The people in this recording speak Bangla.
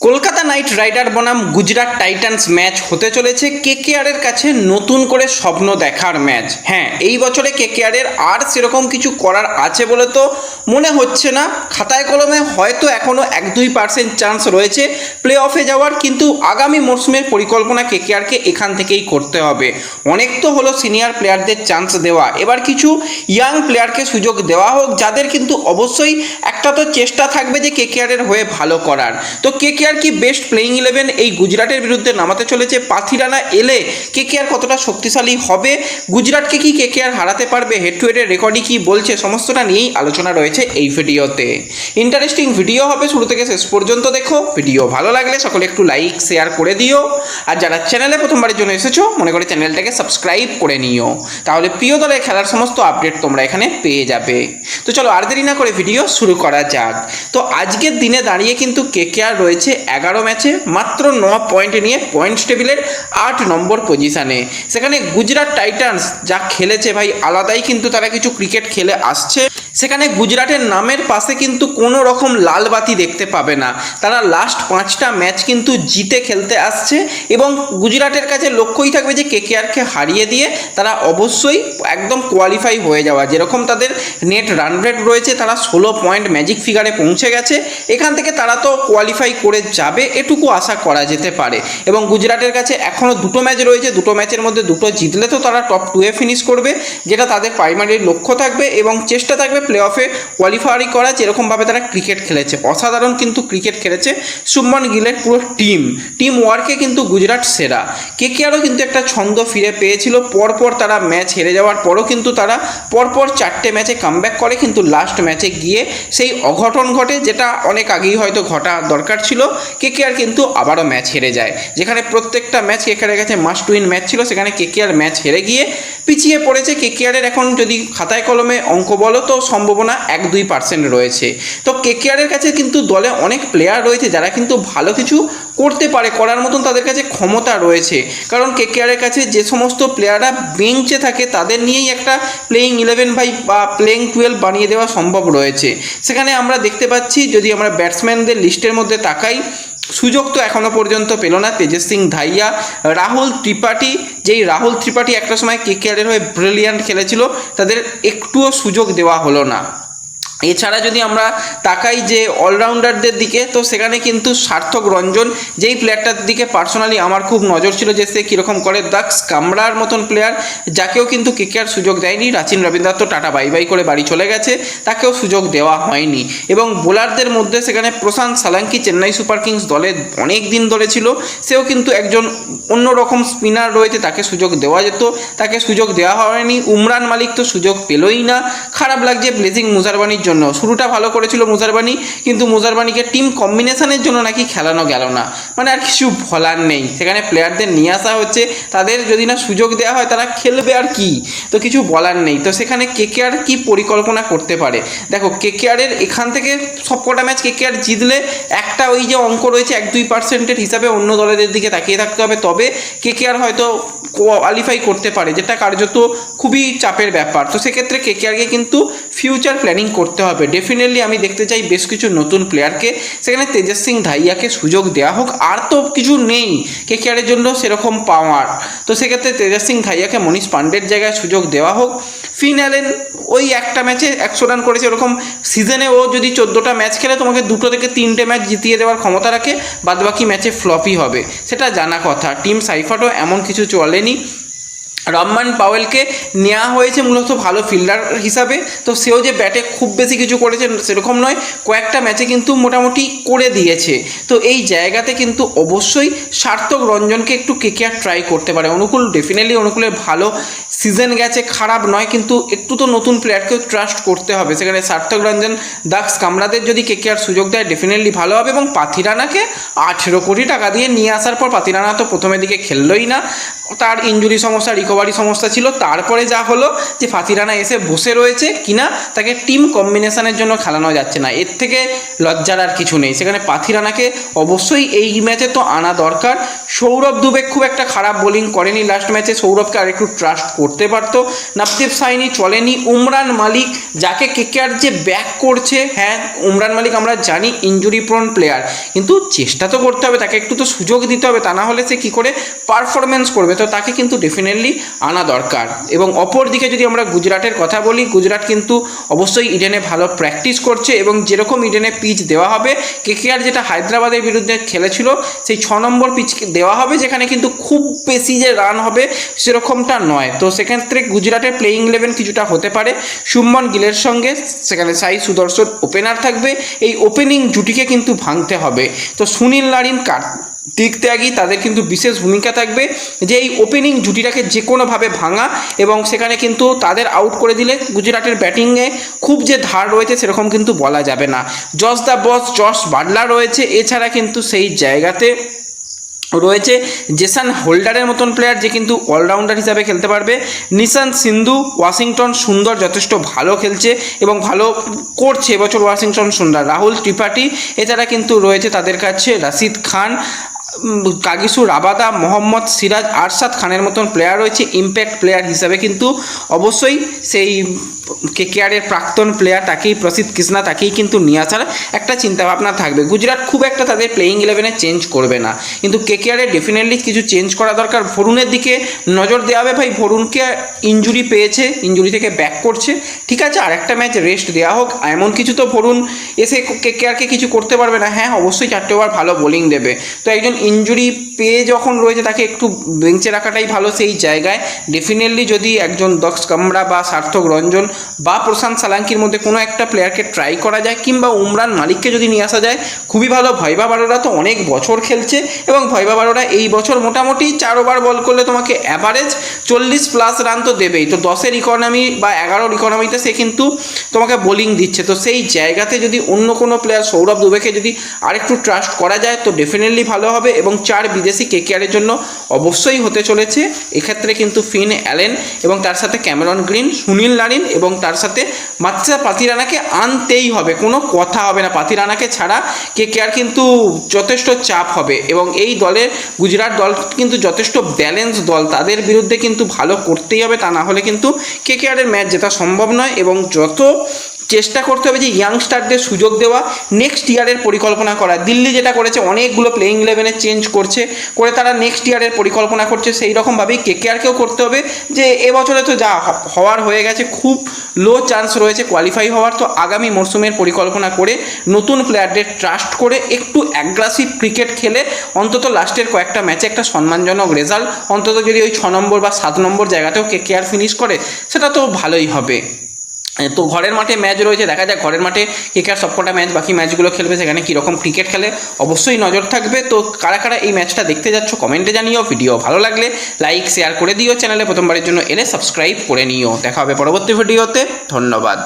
কলকাতা নাইট রাইডার বনাম গুজরাট টাইটান্স ম্যাচ হতে চলেছে কেকেআরের কাছে নতুন করে স্বপ্ন দেখার ম্যাচ। হ্যাঁ, এই বছরে কেকেআরের আর সেরকম কিছু করার আছে বলে তো মনে হচ্ছে না। খাতায় কলমে হয়তো এখনও 1-2% চান্স রয়েছে প্লে অফে যাওয়ার, কিন্তু আগামী মরশুমের পরিকল্পনা কেকেআরকে এখান থেকেই করতে হবে। অনেক তো হলো সিনিয়র প্লেয়ারদের চান্স দেওয়া, এবার কিছু ইয়াং প্লেয়ারকে সুযোগ দেওয়া হোক, যাদের কিন্তু অবশ্যই একটা তো চেষ্টা থাকবে যে কেকেআরের হয়ে ভালো করার। তো কেকেআর কি বেস্ট প্লেইং 11 এই গুজরাটের বিরুদ্ধে নামাতে চলেছে? পাথিরানা এলে কেকেআর কতটা শক্তিশালী হবে? গুজরাটকে কি কেকেআর হারাতে পারবে? হেড টু হেডের রেকর্ডই কি বলছে? সমস্তটা নিয়েই আলোচনা রয়েছে এই ভিডিওতে। ইন্টারেস্টিং ভিডিও হবে, শুরু থেকে শেষ পর্যন্ত দেখো। ভিডিও ভালো লাগলে সকলে একটু লাইক শেয়ার করে দিও, আর যারা চ্যানেলে প্রথমবারের জন্য এসেছো মনে করে চ্যানেলটাকে সাবস্ক্রাইব করে নিও, তাহলে প্রিয় দলের খেলার সমস্ত আপডেট তোমরা এখানে পেয়ে যাবে। তো চলো আর দেরি না করে ভিডিও শুরু করা যাক। তো আজকের দিনে দাঁড়িয়ে কিন্তু কেকেআর রয়েছে 11 ম্যাচে মাত্র 9 পয়েন্ট নিয়ে পয়েন্টস টেবিলের 8 নম্বর পজিশানে। সেখানে গুজরাট টাইটান্স যা খেলেছে ভাই, আলাদাই কিন্তু তারা কিছু ক্রিকেট খেলে আসছে। সেখানে গুজরাটের নামের পাশে কিন্তু কোনো রকম লাল বাতি দেখতে পাবে না। তারা লাস্ট 5টা ম্যাচ কিন্তু জিতে খেলতে আসছে, এবং গুজরাটের কাছে লক্ষ্যই থাকবে যে কেকেআরকে হারিয়ে দিয়ে তারা অবশ্যই একদম কোয়ালিফাই হয়ে যাওয়া। যেরকম তাদের নেট রান রেট রয়েছে, তারা 16 পয়েন্ট ম্যাজিক ফিগারে পৌঁছে গেছে। এখান থেকে তারা তো কোয়ালিফাই করে যাবে, এটুকু আশা করা যেতে পারে। এবং গুজরাটের কাছে এখনও 2টো ম্যাচ রয়েছে, 2টো ম্যাচের মধ্যে 2টো জিতলে তো তারা টপ 2-এ ফিনিশ করবে, যেটা তাদের প্রাইমারি লক্ষ্য থাকবে, এবং চেষ্টা থাকবে প্লে অফে কোয়ালিফাই করা। যেরকমভাবে তারা ক্রিকেট খেলেছে, অসাধারণ কিন্তু ক্রিকেট খেলেছে শুভমন গিলের পুরো টিম ওয়ার্কে কিন্তু গুজরাট সেরা। কেকেআরও কিন্তু একটা ছন্দ ফিরে পেয়েছিল, পরপর তারা ম্যাচ হেরে যাওয়ার পরও কিন্তু তারা পরপর 4টে ম্যাচে কামব্যাক করে, কিন্তু লাস্ট ম্যাচে গিয়ে সেই অঘটন ঘটে, যেটা অনেক আগেই হয়তো ঘটা দরকার ছিল। কেকেআর কিন্তু আবারও ম্যাচ হেরে যায়, যেখানে প্রত্যেকটা ম্যাচ কেকেআরের কাছে মাস্ট উইন ম্যাচ ছিল, সেখানে কেকেআর ম্যাচ হেরে গিয়ে পিছিয়ে পড়েছে। কেকেআরের এখন যদি খাতায় কলমে অঙ্ক বলো তো সম্ভাবনা 1-2% রয়েছে। তো কেকেআরের কাছে কিন্তু দলে অনেক প্লেয়ার রয়েছে যারা কিন্তু ভালো কিছু করতে পারে, করার মতন তাদের কাছে ক্ষমতা রয়েছে। কারণ কেকেআরের কাছে যে সমস্ত প্লেয়াররা বেঞ্চে থাকে তাদের নিয়েই একটা প্লেইং 11 বা প্লেইং 12 বানিয়ে দেওয়া সম্ভব রয়েছে। সেখানে আমরা দেখতে পাচ্ছি, যদি আমরা ব্যাটসম্যানদের লিস্টের মধ্যে তাকাই, সুযোগ তো এখনও পর্যন্ত পেল না তেজস সিং ধাইয়া, রাহুল ত্রিপাঠী। যেই রাহুল ত্রিপাঠী একটা সময় কেকেআরের হয়ে ব্রিলিয়ান্ট খেলেছিল, তাদের একটুও সুযোগ দেওয়া হলো না। এছাড়া যদি আমরা তাকাই যে অলরাউন্ডারদের দিকে, তো সেখানে কিন্তু সার্থক রঞ্জন, যেই প্লেয়ারটার দিকে পার্সোনালি আমার খুব নজর ছিল যে সে কীরকম করে, দাক্স কামরার মতন প্লেয়ার, যাকেও কিন্তু কেকেআর সুযোগ দেয়নি। রাচিন রবীন্দ্র তো টাটা বাই বাই করে বাড়ি চলে গেছে, তাকেও সুযোগ দেওয়া হয়নি। এবং বোলারদের মধ্যে সেখানে প্রশান্ত সালাঙ্কি চেন্নাই সুপার কিংস দলে অনেক দিন ধরে ছিল, সেও কিন্তু একজন অন্যরকম স্পিনার রয়েছে, তাকে সুযোগ দেওয়া যেত, তাকে সুযোগ দেওয়া হয়নি। উমরান মালিক তো সুযোগ পেলই না। খারাপ লাগছে ব্লেজিং মুজারবানির জন্য। শুরুটা ভালো করেছিল মুজারবানি, কিন্তু মুজারবানিকে টিম কম্বিনেশনের জন্য নাকি খেলানো গেল না। মানে আর কিছু বলার নেই, সেখানে প্লেয়ারদের নিয়ে আসা হচ্ছে, তাদের যদি না সুযোগ দেওয়া হয় তারা খেলবে আর কি, তো কিছু বলার নেই। তো সেখানে কেকেআর কি পরিকল্পনা করতে পারে? দেখো, কেকেআরের এখান থেকে সবকটা ম্যাচ কেকেআর জিতলে একটা ওই যে অঙ্ক রয়েছে 1-2%-এর হিসাবে অন্য দলেদের দিকে তাকিয়ে থাকতে হবে, তবে কেকেআর হয়তো কোয়ালিফাই করতে পারে, যেটা কার্যত খুবই চাপের ব্যাপার। তো সেক্ষেত্রে কেকেআরকে কিন্তু ফিউচার প্ল্যানিং করতে হবে। ডেফিনেটলি আমি দেখতে চাই বেশ কিছু নতুন প্লেয়ারকে, সেখানে তেজস সিং ধাইয়াকে সুযোগ দেওয়া হোক। আর তো কিছু নেই কেকেআরের জন্য সেরকম পাওয়ার, তো সেক্ষেত্রে তেজস সিং ধাইয়াকে মনীষ পান্ডের জায়গায় সুযোগ দেওয়া হোক। ফিন অ্যালেন ওই একটা ম্যাচে 100 রান করেছে, এরকম সিজনে ও যদি 14টা ম্যাচ খেলে তোমাকে 2 থেকে 3টে ম্যাচ জিতিয়ে দেওয়ার ক্ষমতা রাখে, বাদবাকি ম্যাচে ফ্লপই হবে, সেটা জানা কথা। টিম সাইফাটও এমন কিছু চলেনি। রহমান পাওয়েলকে নেওয়া হয়েছে মূলত ভালো ফিল্ডার হিসাবে, তো সেও যে ব্যাটে খুব বেশি কিছু করেছে সেরকম নয়, কয়েকটা ম্যাচে কিন্তু মোটামুটি করে দিয়েছে। তো এই জায়গাতে কিন্তু অবশ্যই সার্থক রঞ্জনকে একটু কেকেআর ট্রাই করতে পারে। ডেফিনেটলি অনুকূলের ভালো সিজন গেছে, খারাপ নয়, কিন্তু একটু তো নতুন প্লেয়ারকেও ট্রাস্ট করতে হবে। সেখানে সার্থক রঞ্জন, দাক্স কামরাদের যদি কেকেআর সুযোগ দেয় ডেফিনেটলি ভালো হবে। এবং পাথিরানাকে 18 কোটি টাকা দিয়ে নিয়ে আসার পর, পাথিরানা তো প্রথমের দিকে খেললই না, তার ইনজুরি সমস্যা, রিকভারি সমস্যা ছিল। তারপরে যা হলো যে পাথিরানা এসে বসে রয়েছে কিনা, তাকে টিম কম্বিনেশনের জন্য খেলানো যাচ্ছে না, এর থেকে লজ্জার আর কিছু নেই। সেখানে পাথিরানাকে অবশ্যই এই ম্যাচে তো আনা দরকার। সৌরভ দুবে খুব একটা খারাপ বোলিং করেনি লাস্ট ম্যাচে, সৌরভকে আর একটু ট্রাস্ট করতে পারতো। নবদীপ সাইনি চলেনি। উমরান মালিক যাকে কেকেআর যে ব্যাক করছে, হ্যাঁ উমরান মালিক আমরা জানি ইনজুরি প্রোন প্লেয়ার, কিন্তু চেষ্টা তো করতে হবে, তাকে একটু তো সুযোগ দিতে হবে, তা না হলে সে কী করে পারফরমেন্স করবে, তো তাকে কিন্তু ডেফিনেটলি আনা দরকার। এবং অপর দিকে যদি আমরা গুজরাটের কথা বলি, গুজরাট কিন্তু অবশ্যই ইডেনে ভালো প্র্যাকটিস করছে এবং যেরকম ইডেনে পিচ দেওয়া হবে, কেকেআর যেটা হায়দ্রাবাদের বিরুদ্ধে খেলেছিল সেই 6 নম্বর পিচ দেওয়া হবে, যেখানে কিন্তু খুব বেশি যে রান হবে সেরকমটা নয়। তো সেক্ষেত্রে গুজরাটের প্লেয়িং 11 কিছুটা হতে পারে শুভমন গিলের সঙ্গে, সেখানে সাই সুদর্শন ওপেনার থাকবে। এই ওপেনিং জুটিকে কিন্তু ভাঙতে হবে। তো সুনীল নারিন, কার্তিক ত্যাগী তাদের কিন্তু বিশেষ ভূমিকা থাকবে যে এই ওপেনিং জুটিটাকে যে কোনোভাবে ভাঙা, এবং সেখানে কিন্তু তাদের আউট করে দিলে গুজরাটের ব্যাটিংয়ে খুব যে ধার রয়েছে সেরকম কিন্তু বলা যাবে না। Jos the boss Jos Buttler রয়েছে, এছাড়া কিন্তু সেই জায়গাতে রয়েছে জেসন হোল্ডারের মতন প্লেয়ার যে কিন্তু অলরাউন্ডার হিসাবে খেলতে পারবে। নিশান্ত সিন্ধু, ওয়াশিংটন সুন্দর যথেষ্ট ভালো খেলছে এবং ভালো করছে এবছর ওয়াশিংটন সুন্দর। রাহুল ত্রিপাঠী, এছাড়া কিন্তু রয়েছে তাদের কাছে রাশিদ খান, কাগিসু রাবাদা, মোহাম্মদ সিরাজ, আরশাদ খানের মতন প্লেয়ার রয়েছে। ইম্প্যাক্ট প্লেয়ার হিসাবে কিন্তু অবশ্যই সেই কেকেআরের প্রাক্তন প্লেয়ার তাকেই, প্রসিদ্ধ কৃষ্ণা তাকেই কিন্তু নিয়ে আসার একটা চিন্তাভাবনা থাকবে। গুজরাট খুব একটা তাদের প্লেয়িং 11-এ চেঞ্জ করবে না, কিন্তু কেকেআরের ডেফিনেটলি কিছু চেঞ্জ করা দরকার। ভরুনের দিকে নজর দেওয়া হবে। ভাই ভরুনকে ইনজুরি পেয়েছে, ইনজুরি থেকে ব্যাক করছে, ঠিক আছে আর একটা ম্যাচ রেস্ট দেওয়া হোক, এমন কিছু তো ভরুন এসে কেকেআরকে কিছু করতে পারবে না। হ্যাঁ অবশ্যই 4টে ওভার ভালো বোলিং দেবে, তো একজন ইনজুরি পেয়ে যখন রয়েছে তাকে একটু বেঞ্চে রাখাটাই ভালো। সেই জায়গায় ডেফিনেটলি যদি একজন দক্ষ কামরা বা সার্থক রঞ্জন বা প্রশান্ত সালাঙ্কির মধ্যে কোনো একটা প্লেয়ারকে ট্রাই করা যায়, কিংবা উমরান মালিককে যদি নিয়ে আসা যায় খুবই ভালো। ভৈভব আরোরা তো অনেক বছর খেলছে এবং ভৈভব আরোরা এই বছর মোটামুটি 4 ওভার বল করলে তোমাকে অ্যাভারেজ 40+ রান তো দেবেই। তো 10-এর ইকোনমি বা 11-র ইকোনমিতে সে কিন্তু তোমাকে বোলিং দিচ্ছে। তো সেই জায়গাতে যদি অন্য কোনো প্লেয়ার সৌরভ দুবেকে যদি আরেকটু ট্রাস্ট করা যায় তো ডেফিনেটলি ভালো হবে। এবং 4 বিদেশি কেকেআরের জন্য অবশ্যই হতে চলেছে। এক্ষেত্রে কিন্তু ফিন অ্যালেন এবং তার সাথে ক্যামেরন গ্রিন, সুনীল নারিন এবং তার সাথে মাত্রা পাতিরানাকে আনতেই হবে, কোনো কথা হবে না। পাতিরানাকে ছাড়া কেকেআর কিন্তু যথেষ্ট চাপ হবে এবং এই দলের গুজরাট দল কিন্তু যথেষ্ট ব্যালেন্স দল, তাদের বিরুদ্ধে কিন্তু ভালো করতেই হবে, তা না হলে কিন্তু কেকেআরের ম্যাচ জেতা সম্ভব নয়। এবং যত চেষ্টা করতে হবে যে ইয়াংস্টারদের সুযোগ দেওয়া, নেক্সট ইয়ারের পরিকল্পনা করা। দিল্লি যেটা করেছে অনেকগুলো প্লেয়িং 11-এ চেঞ্জ করে তারা নেক্সট ইয়ারের পরিকল্পনা করছে, সেই রকমভাবেই কেকেআরকেও করতে হবে যে এবছরে তো যা হওয়ার হয়ে গেছে, খুব লো চান্স রয়েছে কোয়ালিফাই হওয়ার। তো আগামী মরশুমের পরিকল্পনা করে নতুন প্লেয়ারদের ট্রাস্ট করে একটু অ্যাগ্রেসিভ ক্রিকেট খেলে অন্তত লাস্টের কয়েকটা ম্যাচে একটা সম্মানজনক রেজাল্ট, অন্তত যদি ওই 6 নম্বর বা 7 নম্বর জায়গাতেও কেকেআর ফিনিশ করে সেটা তো ভালোই হবে। তো ঘরের মাঠে ম্যাচ রয়েছে, দেখা যাক ঘরের মাঠে কেকেআর সবকটা ম্যাচ বাকি ম্যাচগুলো খেলবে, সেখানে কীরকম ক্রিকেট খেলে অবশ্যই নজর থাকবে। তো কারা কারা এই ম্যাচটা দেখতে যাচ্ছ কমেন্টে জানিও। ভিডিও ভালো লাগলে লাইক শেয়ার করে দিও, চ্যানেলে প্রথমবারের জন্য এলে সাবস্ক্রাইব করে নিও। দেখা হবে পরবর্তী ভিডিওতে, ধন্যবাদ।